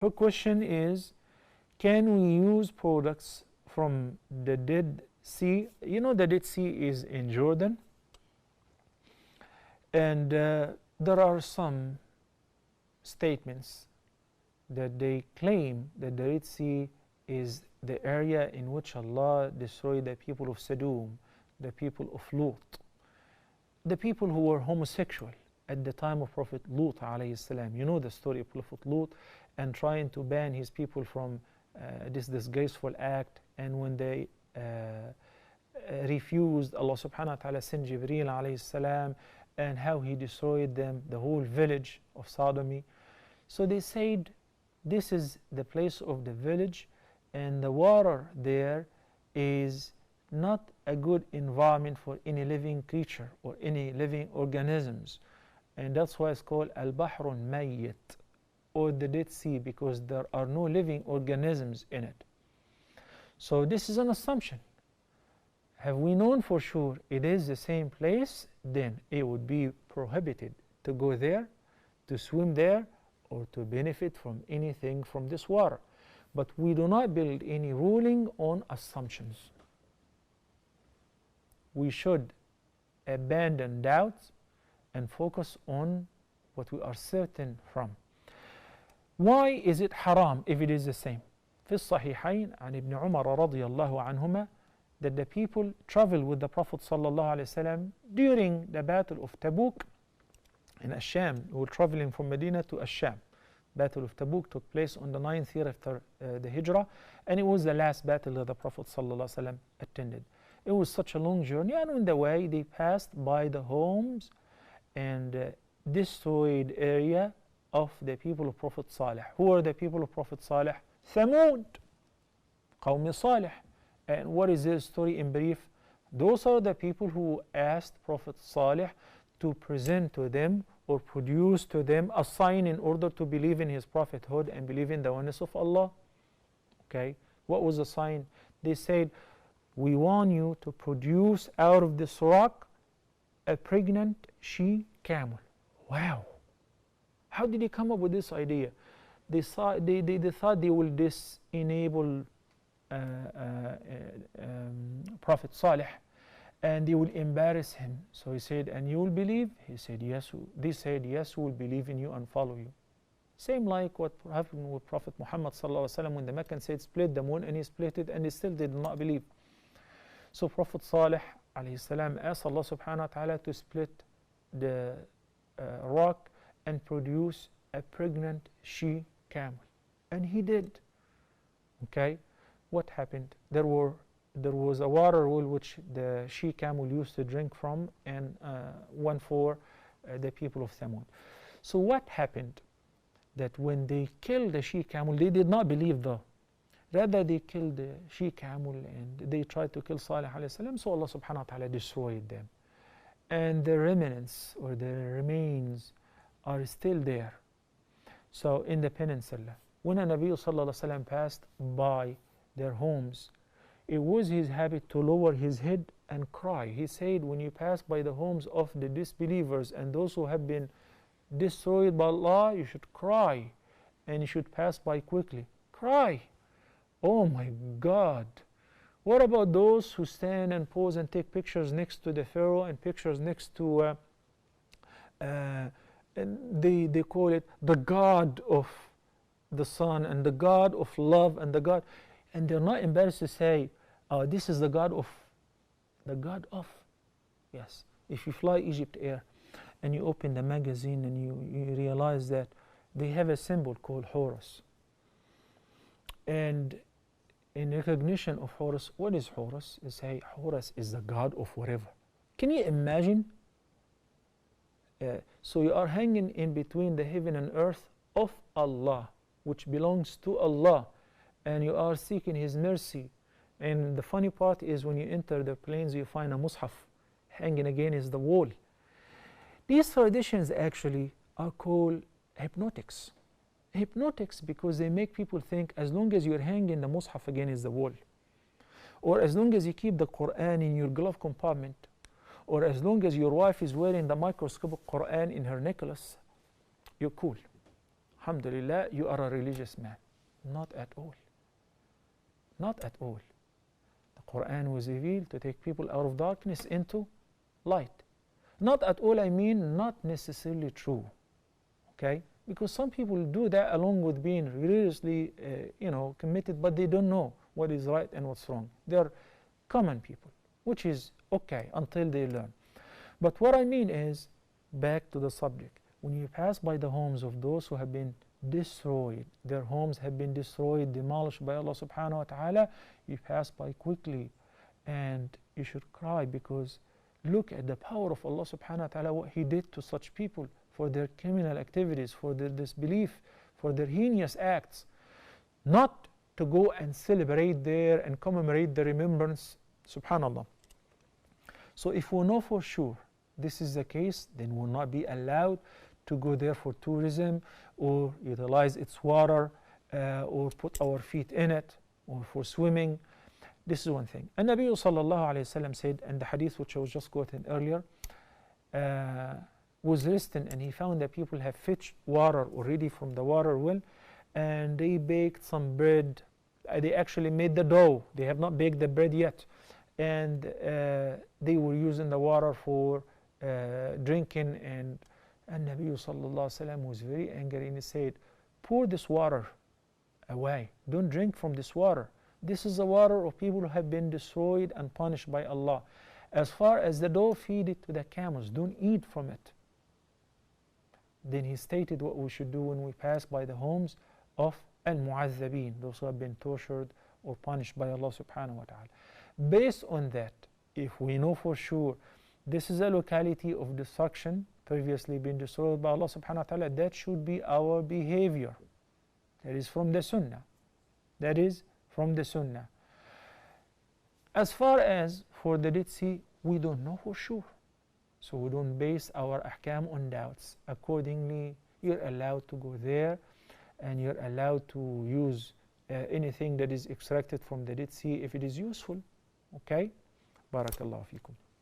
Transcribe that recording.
Her question is, can we use products from the Dead Sea? You know, the Dead Sea is in Jordan, and there are some statements that they claim that the Red Sea is the area in which Allah destroyed the people of Sodom, the people of Lut, the people who were homosexual at the time of Prophet Lut alayhi salam. You know the story of Prophet Lut, and trying to ban his people from this disgraceful act, and when they refused, Allah subhanahu wa ta'ala sent Jibreel alayhi salam, and how he destroyed them, the whole village of Sodomy. So they said, this is the place of the village, and the water there is not a good environment for any living creature or any living organisms, and that's why it's called al-bahrun mayyit, or the Dead Sea, because there are no living organisms in it. So this is an assumption. Have we known for sure it is the same place, then it would be prohibited to go there, to swim there, or to benefit from anything from this water. But we do not build any ruling on assumptions. We should abandon doubts and focus on what we are certain from. Why is it haram if it is the same? في الصحيحين عن ابن عمر رضي الله عنهما, that the people traveled with the Prophet sallallahu alaihi wasallam during the Battle of Tabuk in Asham. We were traveling from Medina to Asham. Battle of Tabuk took place on the 9th year after the Hijrah, and it was the last battle that the Prophet sallallahu alaihi wasallam attended. It was such a long journey, and on the way they passed by the homes and destroyed area of the people of Prophet Salih. Who are the people of Prophet Salih? Thamud, Qawm Salih. And what is their story in brief? Those are the people who asked Prophet Salih to present to them or produce to them a sign in order to believe in his prophethood and believe in the oneness of Allah. Okay, what was the sign? They said, we want you to produce out of this rock a pregnant she-camel. Wow! How did they come up with this idea? They thought they will enable Prophet Salih, and they will embarrass him. So he said, and you will believe? He said, yes. They said, yes, we will believe in you and follow you. Same like what happened with Prophet Muhammad sallallahu alaihi wasallam when the Meccan said, split the moon, and he split it, and they still did not believe. So Prophet Salih alayhi salam asked Allah subhanahu wa ta'ala to split the rock and produce a pregnant she-camel, and he did. Okay, what happened? There was a water well which the she-camel used to drink from, and one for the people of Thamud. So what happened? That when they killed the she-camel, they did not believe though. Rather, they killed the she-camel and they tried to kill Salih alayhi salam, so Allah subhanahu wa ta'ala destroyed them. And the remnants or the remains are still there. So in the peninsula, when a Nabi sallallahu alayhi wa sallam passed by their homes, it was his habit to lower his head and cry. He said, when you pass by the homes of the disbelievers and those who have been destroyed by Allah, you should cry, and you should pass by quickly. Cry. Oh my God. What about those who stand and pose and take pictures next to the Pharaoh and pictures next to they call it the God of the sun and the God of love and the God, and they're not embarrassed to say, this is the God of, yes. If you fly Egypt Air and you open the magazine and you realize that they have a symbol called Horus, and in recognition of Horus, what is Horus? They say Horus is the God of whatever. Can you imagine? So you are hanging in between the heaven and earth of Allah, which belongs to Allah, and you are seeking His mercy. And the funny part is when you enter the plains, you find a mushaf hanging against the wall. These traditions actually are called hypnotics. Hypnotics because they make people think as long as you're hanging the mushaf against the wall, or as long as you keep the Quran in your glove compartment, or as long as your wife is wearing the microscopic Quran in her necklace, you're cool. alhamdulillah, you are a religious man. Not at all. Not at all. The Quran was revealed to take people out of darkness into light. Not at all, I mean not necessarily true. Okay? Because some people do that along with being religiously committed, but they don't know what is right and what's wrong. They're common people, which is okay until they learn. But what I mean is, back to the subject, when you pass by the homes of those who have been destroyed, their homes have been destroyed, demolished by Allah subhanahu wa ta'ala, you pass by quickly and you should cry, because look at the power of Allah subhanahu wa ta'ala, what He did to such people for their criminal activities, for their disbelief, for their heinous acts. Not to go and celebrate there and commemorate the remembrance, subhanallah. So if we know for sure this is the case, then we will not be allowed to go there for tourism or utilize its water or put our feet in it or for swimming. This is one thing. And Nabi sallallahu alayhi wa sallam said, and the hadith which I was just quoting earlier, was resting, and he found that people have fetched water already from the water well, and they baked some bread. They actually made the dough. They have not baked the bread yet, and they were using the water for drinking. And Nabi sallallahu alayhi wa sallam was very angry, and he said, pour this water away. Don't drink from this water. This is the water of people who have been destroyed and punished by Allah. As far as the dough, feed it to the camels. Don't eat from it. Then he stated what we should do when we pass by the homes of al-mu'azzabin, those who have been tortured or punished by Allah subhanahu wa ta'ala. Based on that, if we know for sure this is a locality of destruction, previously been destroyed by Allah subhanahu wa ta'ala, that should be our behavior. That is from the sunnah. That is from the sunnah. As far as for the Dead Sea, we don't know for sure. So we don't base our ahkam on doubts. Accordingly, you're allowed to go there, and you're allowed to use anything that is extracted from the Dead Sea if it is useful. Okay? Barakallahu feekum.